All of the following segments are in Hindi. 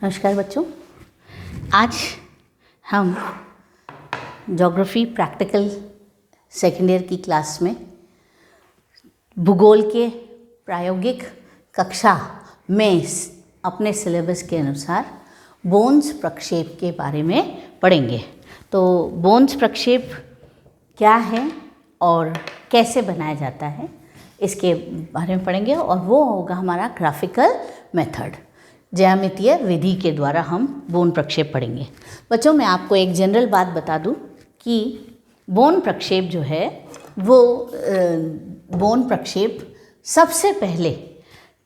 नमस्कार बच्चों, आज हम ज्योग्राफी प्रैक्टिकल सेकेंड ईयर की क्लास में भूगोल के प्रायोगिक कक्षा में अपने सिलेबस के अनुसार बोन्स प्रक्षेप के बारे में पढ़ेंगे। तो बोन्स प्रक्षेप क्या है और कैसे बनाया जाता है इसके बारे में पढ़ेंगे, और वो होगा हमारा ग्राफिकल मेथड, ज्यामितीय विधि के द्वारा हम बोन प्रक्षेप पढ़ेंगे। बच्चों, मैं आपको एक जनरल बात बता दूं कि बोन प्रक्षेप जो है वो बोन प्रक्षेप सबसे पहले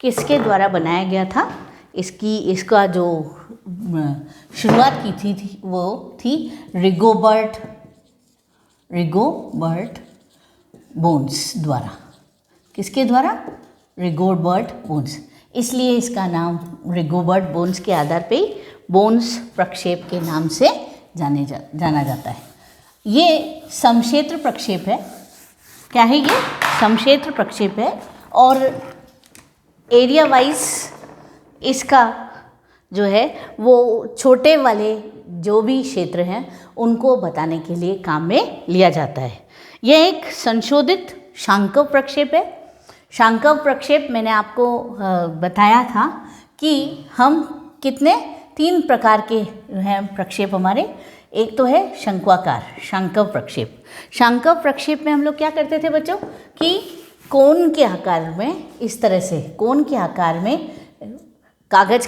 किसके द्वारा बनाया गया था, इसका जो शुरुआत की थी वो थी रिगोबर्ट बोन्स द्वारा। किसके द्वारा? रिगोबर्ट बोन्स। इसलिए इसका नाम रिगोबर्ट बोन्स के आधार पे ही बोन्स प्रक्षेप के नाम से जाना जाता है। ये समक्षेत्र प्रक्षेप है। क्या है ये? समक्षेत्र प्रक्षेप है, और एरिया वाइज इसका जो है वो छोटे वाले जो भी क्षेत्र हैं उनको बताने के लिए काम में लिया जाता है। यह एक संशोधित शांकव प्रक्षेप है। शांकव प्रक्षेप मैंने आपको बताया था कि हम तीन प्रकार के हैं प्रक्षेप हमारे। एक तो है शंक्वाकार शांकव प्रक्षेप। शांकव प्रक्षेप में हम लोग क्या करते थे बच्चों कि कोन के आकार में, इस तरह से कोन के आकार में कागज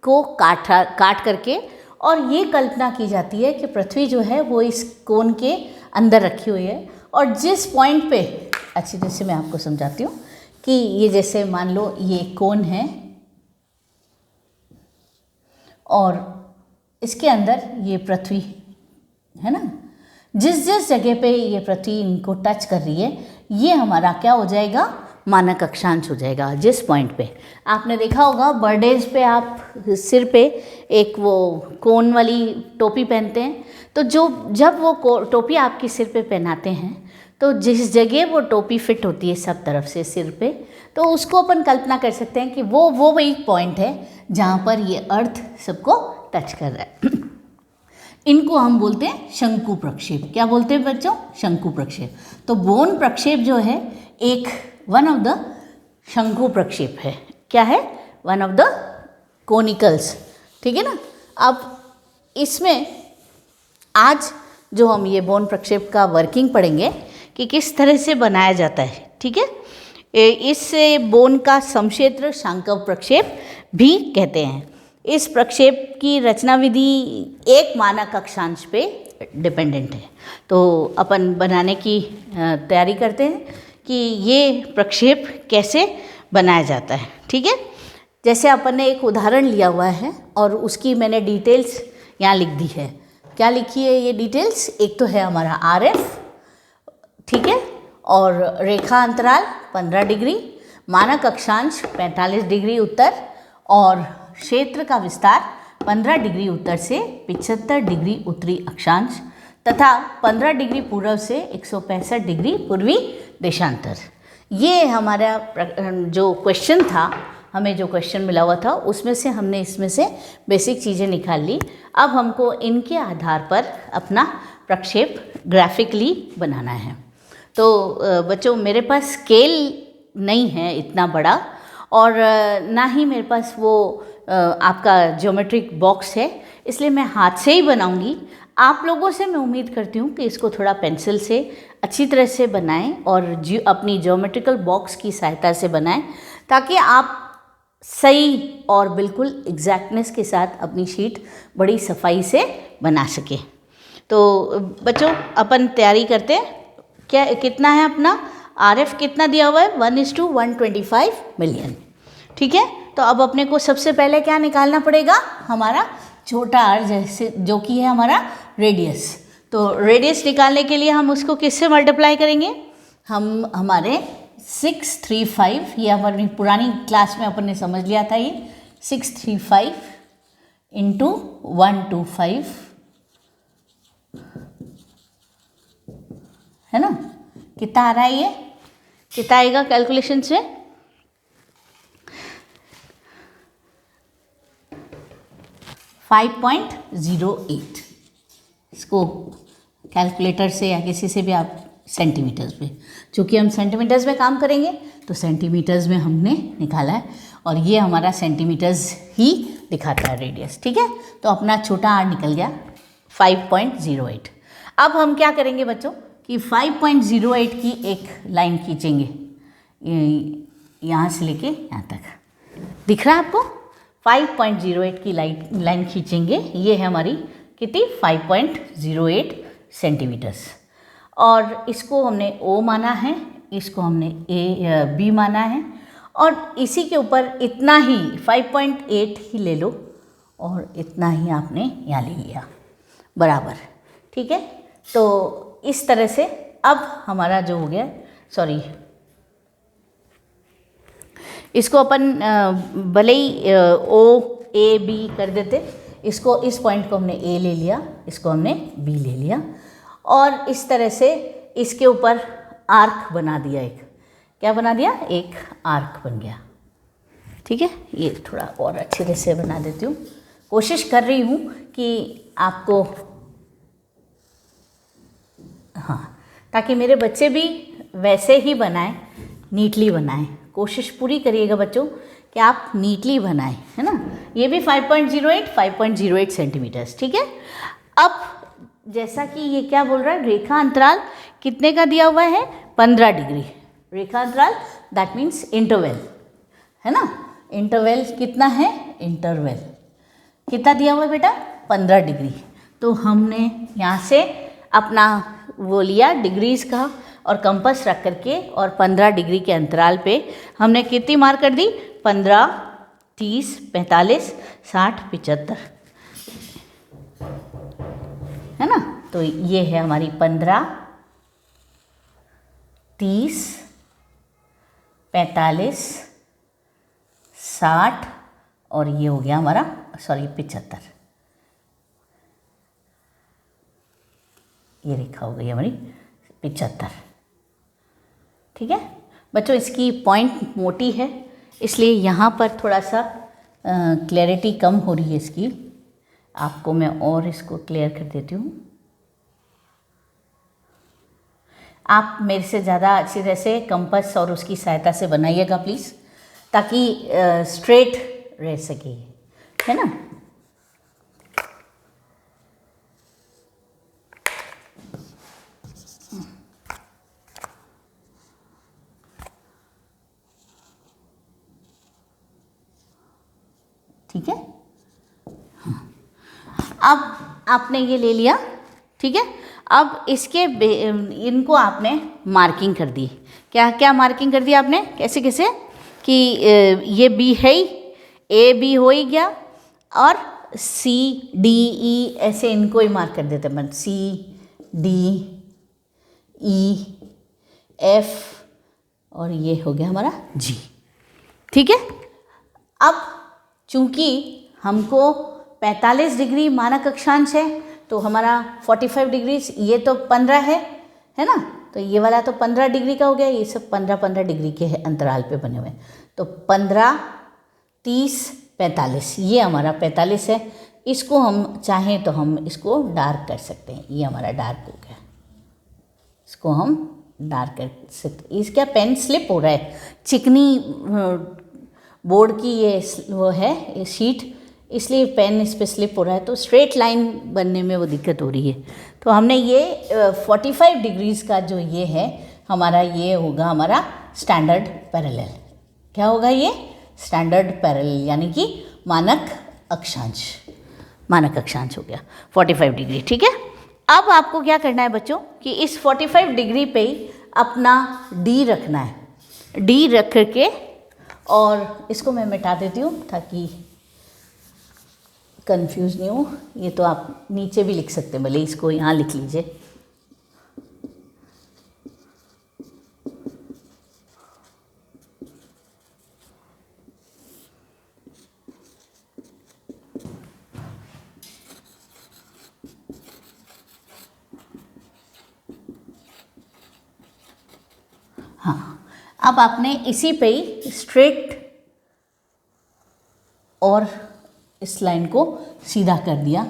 को काट करके, और ये कल्पना की जाती है कि पृथ्वी जो है वो इस कोन के अंदर रखी हुई है, और जिस पॉइंट पे, अच्छी तरह से मैं आपको समझाती हूँ कि ये जैसे मान लो ये कोन है और इसके अंदर ये पृथ्वी है ना, जिस जगह पे ये पृथ्वी इनको टच कर रही है ये हमारा क्या हो जाएगा? मानक अक्षांश हो जाएगा। जिस पॉइंट पे आपने देखा होगा बर्थडेज पे आप सिर पे एक वो कोन वाली टोपी पहनते हैं, तो जब वो टोपी आपके सिर पे पहनाते हैं तो जिस जगह वो टोपी फिट होती है सब तरफ से सिर पे, तो उसको अपन कल्पना कर सकते हैं कि वो एक पॉइंट है जहाँ पर ये अर्थ सबको टच कर रहा है। इनको हम बोलते हैं शंकु प्रक्षेप। क्या बोलते हैं बच्चों? शंकु प्रक्षेप। तो बोन प्रक्षेप जो है एक वन ऑफ द शंकु प्रक्षेप है। क्या है? One of the conicals. ठीक है ना। अब इसमें आज जो हम ये बोन प्रक्षेप का वर्किंग पढ़ेंगे कि किस तरह से बनाया जाता है। ठीक है। इस बोन का समक्षेत्र शांकव प्रक्षेप भी कहते हैं। इस प्रक्षेप की रचना विधि एक मानक अक्षांश पे डिपेंडेंट है। तो अपन बनाने की तैयारी करते हैं कि ये प्रक्षेप कैसे बनाया जाता है। ठीक है। जैसे अपन ने एक उदाहरण लिया हुआ है और उसकी मैंने डिटेल्स यहाँ लिख दी है। क्या लिखी है ये डिटेल्स? एक तो है हमारा RF, ठीक है, और रेखा अंतराल 15 डिग्री, मानक अक्षांश 45 डिग्री उत्तर, और क्षेत्र का विस्तार 15 डिग्री उत्तर से 75 डिग्री उत्तरी अक्षांश तथा 15 डिग्री पूर्व से 165 डिग्री पूर्वी देशांतर। ये हमारा जो क्वेश्चन था, हमें जो क्वेश्चन मिला हुआ था उसमें से हमने इसमें से बेसिक चीज़ें निकाल ली। अब हमको इनके आधार पर अपना प्रक्षेप ग्राफिकली बनाना है। तो बच्चों, मेरे पास स्केल नहीं है इतना बड़ा, और ना ही मेरे पास वो आपका ज्योमेट्रिक बॉक्स है, इसलिए मैं हाथ से ही बनाऊंगी। आप लोगों से मैं उम्मीद करती हूँ कि इसको थोड़ा पेंसिल से अच्छी तरह से बनाएं और अपनी ज्योमेट्रिकल बॉक्स की सहायता से बनाएं, ताकि आप सही और बिल्कुल एग्जैक्टनेस के साथ अपनी शीट बड़ी सफाई से बना सकें। तो बच्चों, अपन तैयारी करते हैं। क्या कितना है अपना RF कितना दिया हुआ है? 1:125 मिलियन। ठीक है। तो अब अपने को सबसे पहले क्या निकालना पड़ेगा? हमारा छोटा r, जैसे जो कि है हमारा रेडियस। तो रेडियस निकालने के लिए हम उसको किससे मल्टीप्लाई करेंगे? हम हमारे 635, ये हमारी पुरानी क्लास में अपन ने समझ लिया था, ये 635 इंटू 125 है ना। कितना आ रहा है ये? कितना आएगा कैलकुलेशन से? 5.08। इसको कैलकुलेटर से या किसी से भी आप सेंटीमीटर्स में, चूँकि हम सेंटीमीटर्स में काम करेंगे तो सेंटीमीटर्स में हमने निकाला है और ये हमारा सेंटीमीटर्स ही दिखाता है रेडियस। ठीक है, तो अपना छोटा आर निकल गया 5.08। अब हम क्या करेंगे बच्चों कि 5.08 की एक लाइन खींचेंगे, यहाँ से लेके यहाँ तक दिख रहा है आपको। 5.08 की लाइन खींचेंगे, ये है हमारी कितनी 5.08 सेंटीमीटर्स। और इसको हमने O माना है, इसको हमने B माना है, और इसी के ऊपर इतना ही 5.8 ही ले लो और इतना ही आपने यहाँ ले लिया बराबर। ठीक है, तो इस तरह से अब हमारा जो हो गया, सॉरी इसको अपन भले ही OAB कर देते, इसको इस पॉइंट को हमने A ले लिया, इसको हमने B ले लिया और इस तरह से इसके ऊपर आर्क बना दिया। एक क्या बना दिया, एक आर्क बन गया। ठीक है, ये थोड़ा और अच्छे तरह से बना देती हूँ, कोशिश कर रही हूँ कि आपको, हाँ, ताकि मेरे बच्चे भी वैसे ही बनाएं, नीटली बनाएं। कोशिश पूरी करिएगा बच्चों कि आप नीटली बनाएं, है ना। ये भी 5.08 सेंटीमीटर्स। ठीक है, अब जैसा कि ये क्या बोल रहा है, रेखा अंतराल कितने का दिया हुआ है, 15 डिग्री। रेखा अंतराल दैट मीन्स इंटरवल, है ना। इंटरवल कितना है, इंटरवल कितना दिया हुआ है बेटा, 15 डिग्री। तो हमने यहाँ से अपना वो लिया डिग्रीज़ का और कंपास रख करके और 15 डिग्री के अंतराल पे हमने कितनी मार्क कर दी, 15, 30, 45, 60, 75, है ना। तो ये है हमारी 15, 30, 45, 60 और ये हो गया हमारा 75। ये रेखा हो गई हमारी 75। ठीक है बच्चों, इसकी पॉइंट मोटी है इसलिए यहाँ पर थोड़ा सा क्लैरिटी कम हो रही है इसकी। आपको मैं और इसको क्लियर कर देती हूँ। आप मेरे से ज़्यादा अच्छी तरह से कंपास और उसकी सहायता से बनाइएगा प्लीज़, ताकि स्ट्रेट रह सके, है ना। ठीक है, अब आपने ये ले लिया। ठीक है, अब इसके इनको आपने मार्किंग कर दी। क्या क्या मार्किंग कर दी आपने, कैसे कैसे कि ये बी है ही, ए बी हो ही गया और सी डी ई ऐसे इनको ही मार्क कर देते हैं, सी डी ई एफ और ये हो गया हमारा जी। ठीक है, अब चूंकि हमको 45 डिग्री मानक अक्षांश है तो हमारा 45 डिग्री, ये तो 15 है ना, तो ये वाला तो 15 डिग्री का हो गया। ये सब 15-15 डिग्री के अंतराल पे बने हुए हैं, तो 15, 30, 45, ये हमारा 45 है। इसको हम चाहें तो हम इसको डार्क कर सकते हैं, ये हमारा डार्क हो गया, इसको हम डार्क कर सकते। इसका पेन स्लिप हो रहा है, चिकनी बोर्ड की ये वो है ये शीट, इसलिए पेन इस पर स्लिप हो रहा है, तो स्ट्रेट लाइन बनने में वो दिक्कत हो रही है। तो हमने ये 45 डिग्रीज़ का जो ये है हमारा, ये होगा हमारा स्टैंडर्ड पैरेलल। क्या होगा ये, स्टैंडर्ड पैरेलल, यानी कि मानक अक्षांश। मानक अक्षांश हो गया 45 डिग्री। ठीक है, अब आपको क्या करना है बच्चों कि इस 45 डिग्री पे ही अपना डी रखना है। डी रख करके और इसको मैं मिटा देती हूँ ताकि कंफ्यूज नहीं हो। ये तो आप नीचे भी लिख सकते हैं, भले इसको यहाँ लिख लीजिए। हाँ, अब आपने इसी पे ही स्ट्रेट और इस लाइन को सीधा कर दिया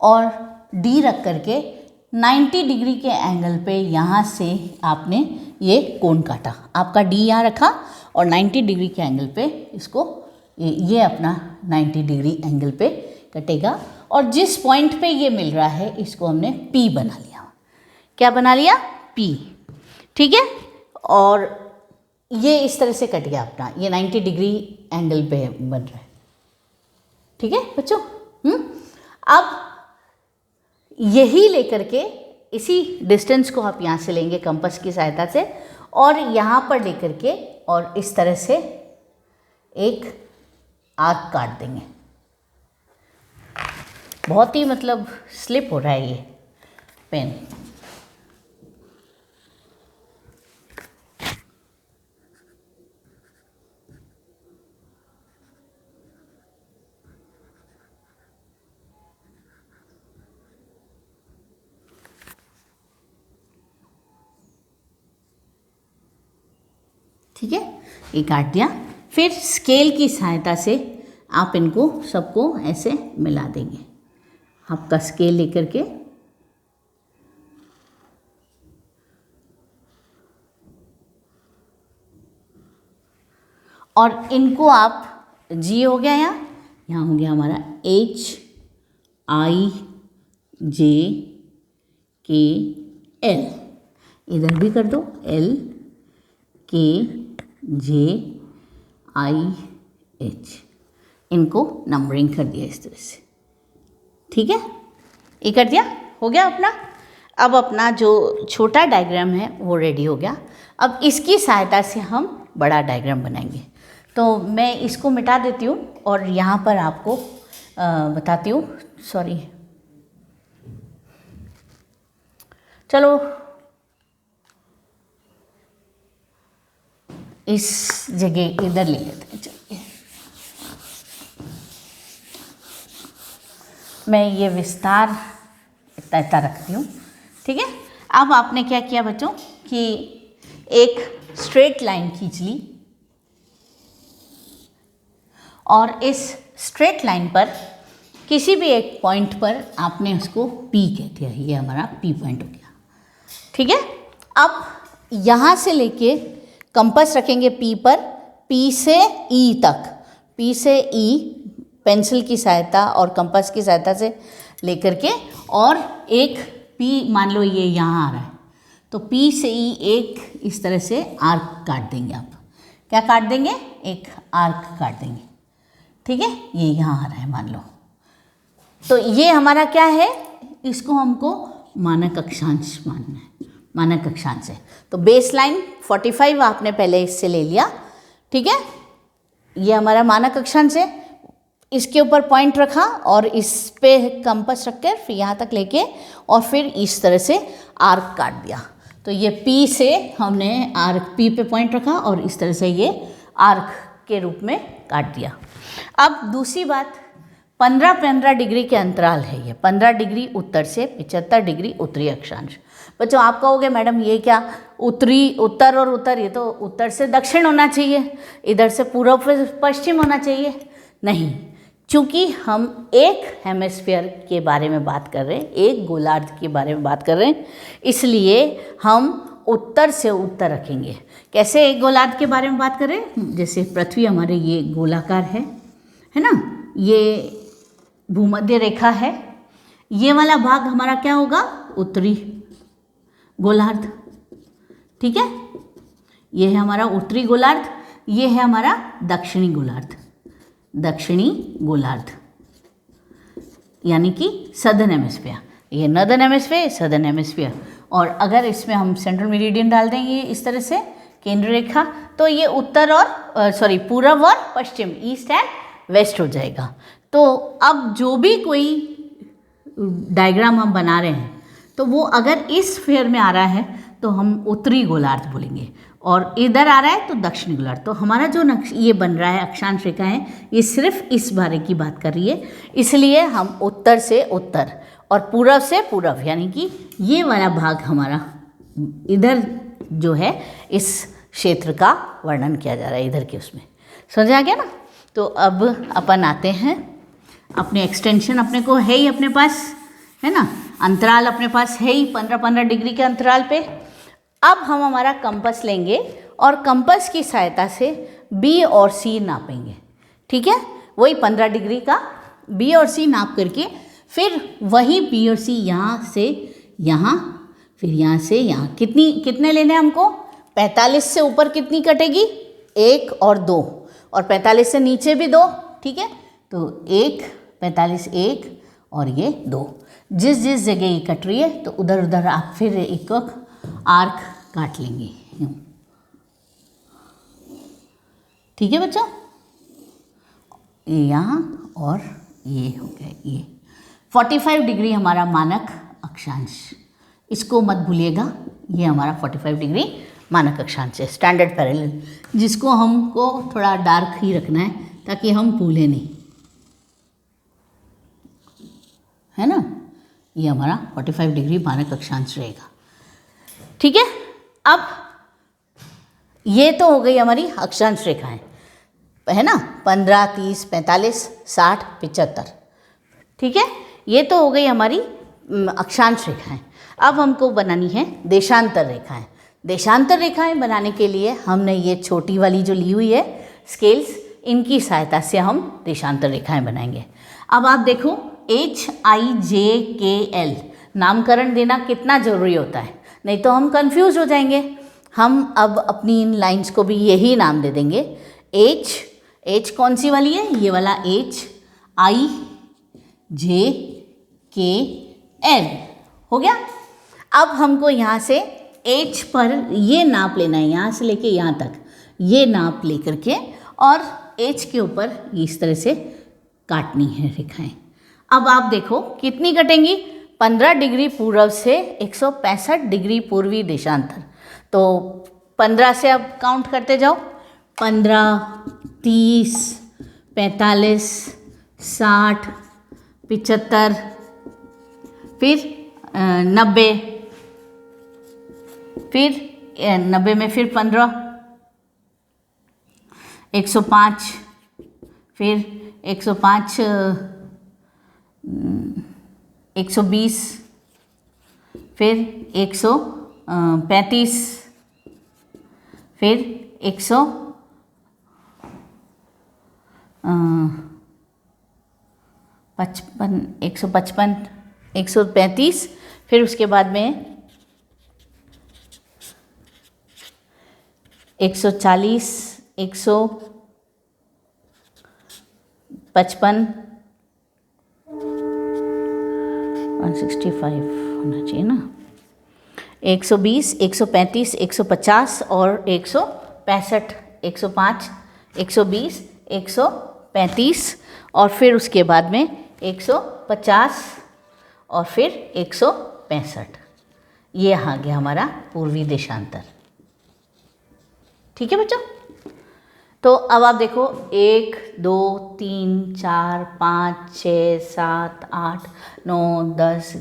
और डी रख करके 90 डिग्री के एंगल पे यहाँ से आपने ये कोण काटा। आपका डी यहाँ रखा और 90 डिग्री के एंगल पे इसको ये अपना 90 डिग्री एंगल पे कटेगा और जिस पॉइंट पे ये मिल रहा है इसको हमने पी बना लिया। क्या बना लिया? पी। ठीक है, और ये इस तरह से कट गया अपना, ये 90 डिग्री एंगल पे बन रहा है। ठीक है बच्चों। अब यही लेकर के इसी डिस्टेंस को आप यहाँ से लेंगे कंपास की सहायता से और यहाँ पर लेकर के और इस तरह से एक आर्क काट देंगे। बहुत ही मतलब स्लिप हो रहा है ये पेन। ठीक है, ये काट दिया। फिर स्केल की सहायता से आप इनको सबको ऐसे मिला देंगे। आपका स्केल लेकर के और इनको आप जी हो गया यहाँ हो गया हमारा HIJKL, इधर भी कर दो LKJIH, इनको नंबरिंग कर दिया इस तरह से। ठीक है, ये कर दिया, हो गया अपना। अब अपना जो छोटा डायग्राम है वो रेडी हो गया। अब इसकी सहायता से हम बड़ा डायग्राम बनाएंगे। तो मैं इसको मिटा देती हूँ और यहाँ पर आपको बताती हूँ। सॉरी, चलो इस जगह इधर ले लेते हैं। चलिए, मैं ये विस्तार इतना रखती हूँ। ठीक है, अब आपने क्या किया बच्चों कि एक स्ट्रेट लाइन खींच ली और इस स्ट्रेट लाइन पर किसी भी एक पॉइंट पर आपने उसको P कह दिया। ये हमारा P पॉइंट हो गया। ठीक है, अब यहाँ से लेके कंपास रखेंगे P पर, P से E तक, P से E पेंसिल की सहायता और कंपास की सहायता से लेकर के और एक P मान लो ये यहाँ आ रहा है तो P से E एक इस तरह से आर्क काट देंगे। आप क्या काट देंगे? एक आर्क काट देंगे। ठीक है, ये यहाँ आ रहा है मान लो, तो ये हमारा क्या है? इसको हमको मानक अक्षांश मानना है। मानक अक्षांश है तो बेस लाइन 45 आपने पहले इससे ले लिया। ठीक है, ये हमारा मानक अक्षांश है। इसके ऊपर पॉइंट रखा और इस पे कंपास रख कर फिर यहाँ तक लेके और फिर इस तरह से आर्क काट दिया। तो ये P से हमने आर्क P पे पॉइंट रखा और इस तरह से ये आर्क के रूप में काट दिया। अब दूसरी बात, 15-15 डिग्री के अंतराल है। ये 15 डिग्री उत्तर से 75 डिग्री उत्तरी अक्षांश। बच्चों आप कहोगे मैडम ये क्या उत्तरी, उत्तर और उत्तर, ये तो उत्तर से दक्षिण होना चाहिए, इधर से पूर्व पश्चिम होना चाहिए। नहीं, चूँकि हम एक हेमिस्फीयर के बारे में बात कर रहे हैं, एक गोलार्ध के बारे में बात कर रहे हैं, इसलिए हम उत्तर से उत्तर रखेंगे। कैसे एक गोलार्ध के बारे में बात करें? जैसे पृथ्वी हमारे ये गोलाकार है ना, ये भूमध्य रेखा है, ये वाला भाग हमारा क्या होगा? उत्तरी गोलार्ध। ठीक है, ये है हमारा उत्तरी गोलार्ध, ये है हमारा दक्षिणी गोलार्ध। दक्षिणी गोलार्ध यानी कि सदर्न हेमिस्फीयर, ये नॉर्दर्न हेमिस्फीयर, सदर्न हेमिस्फीयर। और अगर इसमें हम सेंट्रल मेरिडियन डाल देंगे इस तरह से केंद्र रेखा, तो ये उत्तर और पूर्व और पश्चिम, ईस्ट एंड वेस्ट हो जाएगा। तो अब जो भी कोई डायग्राम हम बना रहे हैं तो वो अगर इस स्फीयर में आ रहा है तो हम उत्तरी गोलार्ध बोलेंगे और इधर आ रहा है तो दक्षिणी गोलार्ध। तो हमारा जो ये बन रहा है अक्षांश रेखा है, ये सिर्फ इस बारे की बात कर रही है, इसलिए हम उत्तर से उत्तर और पूर्व से पूर्व, यानी कि ये वाला भाग हमारा इधर जो है इस क्षेत्र का वर्णन किया जा रहा है, इधर के उसमें। समझ आ गया ना? तो अब अपन आते हैं अपने एक्सटेंशन अपने को है ही अपने पास, है ना, अंतराल अपने पास है ही 15-15 डिग्री के अंतराल पे। अब हम हमारा कंपास लेंगे और कंपास की सहायता से बी और सी नापेंगे, ठीक है। वही 15 डिग्री का बी और सी नाप करके फिर वही बी और सी यहाँ से यहाँ, फिर यहाँ से यहाँ, कितने लेने हैं हमको, 45 से ऊपर कितनी कटेगी, 1 और 2, और 45 से नीचे भी 2, ठीक है। तो 1, 45, 1 और ये 2, जिस जिस जगह ये कट रही है तो उधर उधर आप फिर एक आर्क काट लेंगे, ठीक है बच्चों। ये यहाँ और ये हो गया, ये 45 डिग्री हमारा मानक अक्षांश, इसको मत भूलिएगा, ये हमारा 45 डिग्री मानक अक्षांश है, स्टैंडर्ड पैरेलल, जिसको हमको थोड़ा डार्क ही रखना है ताकि हम भूलें नहीं, है ना। ये हमारा 45 डिग्री मानक अक्षांश रहेगा, ठीक है। अब ये तो हो गई हमारी अक्षांश रेखाएं, है ना, 15, 30, 45, 60, 75, ठीक है। ये तो हो गई हमारी अक्षांश रेखाएं। अब हमको बनानी है देशांतर रेखाएं। देशांतर रेखाएं बनाने के लिए हमने ये छोटी वाली जो ली हुई है स्केल्स, इनकी सहायता से हम देशांतर रेखाएं बनाएंगे। अब आप देखो HIJKL नामकरण देना कितना ज़रूरी होता है, नहीं तो हम कंफ्यूज हो जाएंगे। हम अब अपनी इन लाइंस को भी यही नाम दे देंगे। H कौन सी वाली है, ये वाला HIJKL हो गया। अब हमको यहाँ से H पर ये नाप लेना है, यहाँ से लेके यहाँ तक ये नाप ले करके और H के ऊपर इस तरह से काटनी है रेखाएं। अब आप देखो कितनी कटेंगी, 15 डिग्री पूर्व से 165 डिग्री पूर्वी देशांतर। तो 15 से अब काउंट करते जाओ, 15, 30, 45, 60, 75, फिर 90, फिर 90 में फिर 15, 105, फिर 105, 120, फिर 135, फिर 155, 135, फिर उसके बाद में 140, 155, 165 होना चाहिए ना, 120, 135, 150 और 165, 105, 120, 135 और फिर उसके बाद में 150 और फिर 165। ये आ गया हमारा पूर्वी देशांतर, ठीक है बच्चों। तो अब आप देखो 1, 2, 3, 4, 5, 6, 7, 8, 9, 10,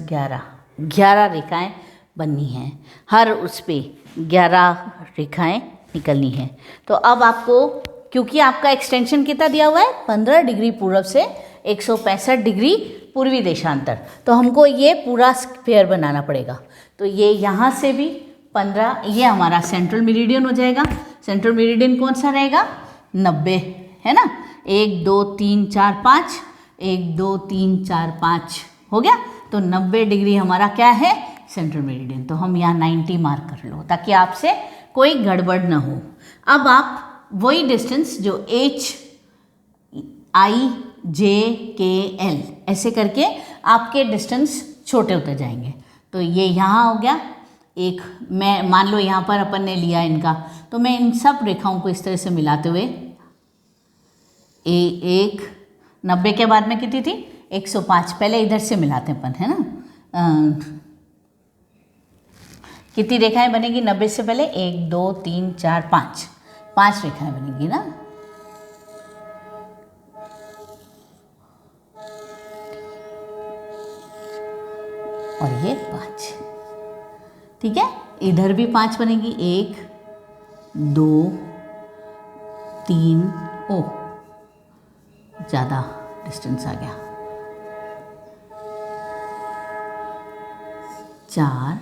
11 रेखाएं बननी हैं, हर उस पे 11 रेखाएं निकलनी हैं। तो अब आपको, क्योंकि आपका एक्सटेंशन कितना दिया हुआ है, 15 डिग्री पूर्व से 165 डिग्री पूर्वी देशांतर, तो हमको ये पूरा स्क्वायर बनाना पड़ेगा। तो ये यहाँ से भी 15, ये हमारा सेंट्रल मेरिडियन हो जाएगा। सेंट्रल मेरिडियन कौन सा रहेगा, 90, है ना। 1, 2, 3, 4, 5, 1, 2, 3, 4, 5 हो गया। तो 90 डिग्री हमारा क्या है, सेंट्रल मेरिडियन। तो हम यहाँ 90 मार्क कर लो ताकि आपसे कोई गड़बड़ ना हो। अब आप वही डिस्टेंस जो HIJKL ऐसे करके आपके डिस्टेंस छोटे होते जाएंगे। तो ये यहाँ हो गया एक, मैं मान लो यहाँ पर अपन ने लिया इनका, तो मैं इन सब रेखाओं को इस तरह से मिलाते हुए एक 90 के बाद में कितनी थी, 105, पहले इधर से मिलाते हैं अपन, है ना। कितनी रेखाएं बनेगी 90 से पहले, 1, 2, 3, 4, 5 रेखाएं बनेगी ना। और ये 5, ठीक है। इधर भी 5 बनेगी, 1, 2, 3, ओ ज़्यादा डिस्टेंस आ गया, 4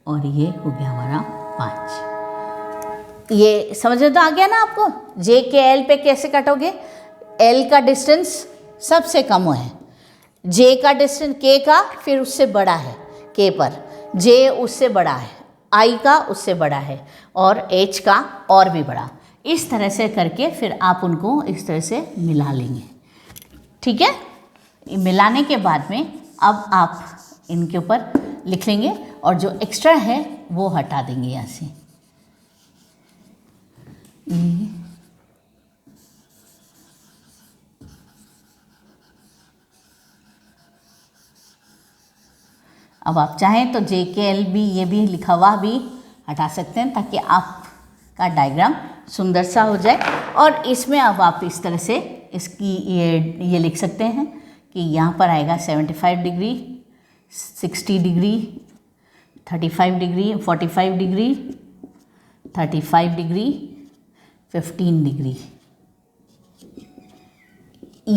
और ये हो गया हमारा 5। ये समझ में तो आ गया ना आपको? जे के एल पे कैसे काटोगे? एल का डिस्टेंस सबसे कम है, जे का डिस्टेंस के का फिर उससे बड़ा है के पर, जे उससे बड़ा है, आई का उससे बड़ा है और एच का और भी बड़ा। इस तरह से करके फिर आप उनको इस तरह से मिला लेंगे। ठीक है, मिलाने के बाद में अब आप इनके ऊपर लिख लेंगे और जो एक्स्ट्रा है वो हटा देंगे यहाँ से। अब आप चाहें तो जे के एल भी, ये भी लिखा हुआ भी हटा सकते हैं ताकि आपका डायग्राम सुंदर सा हो जाए। और इसमें अब आप इस तरह से इसकी ये लिख सकते हैं कि यहाँ पर आएगा 75 degree, 60 degree, 35 degree, 45 degree, 35 degree, 15 degree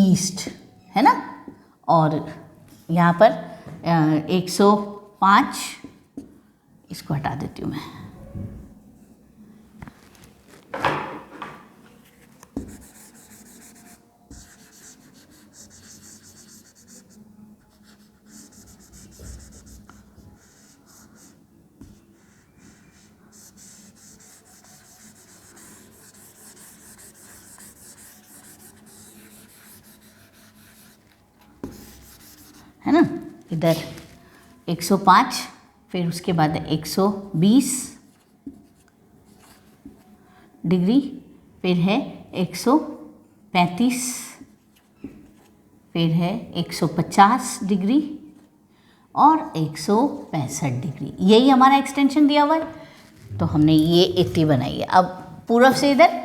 east, है ना। और यहाँ पर 105, इसको हटा देती हूँ मैं। है ना, इधर 105, फिर उसके बाद 120 डिग्री, फिर है 135, फिर है 150 डिग्री और 165 डिग्री। यही हमारा एक्सटेंशन दिया हुआ है। तो हमने ये 80 बनाई है। अब पूर्व से इधर,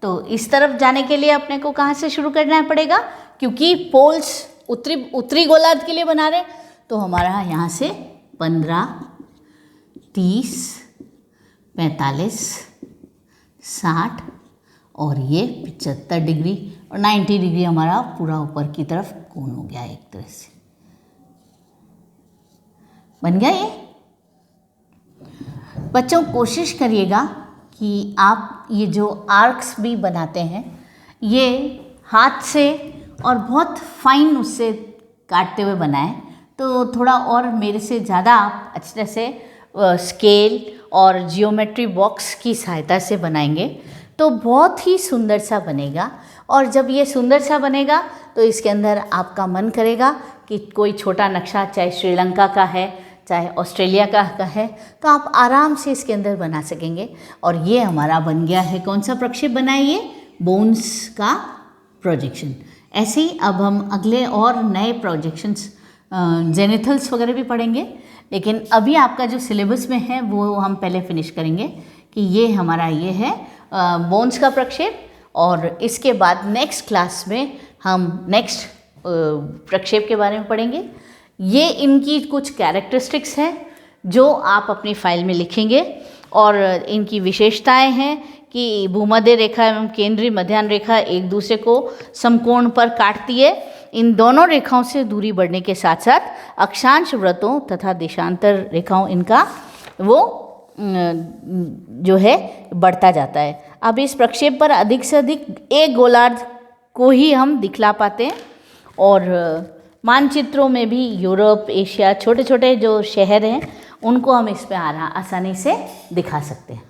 तो इस तरफ जाने के लिए अपने को कहाँ से शुरू करना पड़ेगा? क्योंकि पोल्स उत्तरी गोलार्ध के लिए बना रहे हैं, तो हमारा यहाँ से 15, 30, 45, 60 और ये 75 डिग्री और 90 डिग्री हमारा पूरा ऊपर की तरफ कोण हो गया। एक तरह से बन गया ये। बच्चों कोशिश करिएगा कि आप ये जो आर्क्स भी बनाते हैं ये हाथ से और बहुत फाइन उससे काटते हुए बनाएं, तो थोड़ा और मेरे से ज़्यादा आप अच्छी तरह से स्केल और जियोमेट्री बॉक्स की सहायता से बनाएंगे तो बहुत ही सुंदर सा बनेगा। और जब ये सुंदर सा बनेगा तो इसके अंदर आपका मन करेगा कि कोई छोटा नक्शा, चाहे श्रीलंका का है, चाहे ऑस्ट्रेलिया का है, तो आप आराम से इसके अंदर बना सकेंगे। और ये हमारा बन गया है, कौन सा प्रक्षेप बना है ये? बोन्स का प्रोजेक्शन। ऐसे ही अब हम अगले और नए प्रोजेक्शंस, जेनिथल्स वगैरह भी पढ़ेंगे, लेकिन अभी आपका जो सिलेबस में है वो हम पहले फिनिश करेंगे कि ये हमारा ये है बोन्स का प्रक्षेप। और इसके बाद नेक्स्ट क्लास में हम नेक्स्ट प्रक्षेप के बारे में पढ़ेंगे। ये इनकी कुछ कैरेक्टरिस्टिक्स हैं जो आप अपनी फाइल में लिखेंगे और इनकी विशेषताएं हैं कि भूमध्य रेखा एवं केंद्रीय मध्याह्न रेखा एक दूसरे को समकोण पर काटती है। इन दोनों रेखाओं से दूरी बढ़ने के साथ साथ अक्षांश वृत्तों तथा देशांतर रेखाओं इनका वो जो है बढ़ता जाता है। अब इस प्रक्षेप पर अधिक से अधिक एक गोलार्ध को ही हम दिखला पाते हैं और मानचित्रों में भी यूरोप, एशिया, छोटे छोटे जो शहर हैं उनको हम इस पर आसानी से दिखा सकते हैं।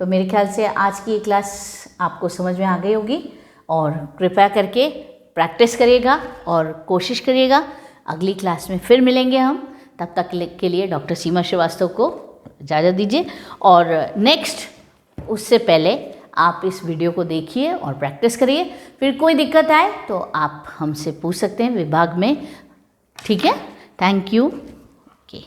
तो मेरे ख्याल से आज की क्लास आपको समझ में आ गई होगी और कृपया करके प्रैक्टिस करिएगा और कोशिश करिएगा। अगली क्लास में फिर मिलेंगे हम, तब तक के लिए डॉक्टर सीमा श्रीवास्तव को इजाज़त दीजिए। और नेक्स्ट उससे पहले आप इस वीडियो को देखिए और प्रैक्टिस करिए। फिर कोई दिक्कत आए तो आप हमसे पूछ सकते हैं विभाग में। ठीक है, थैंक यू। ओके।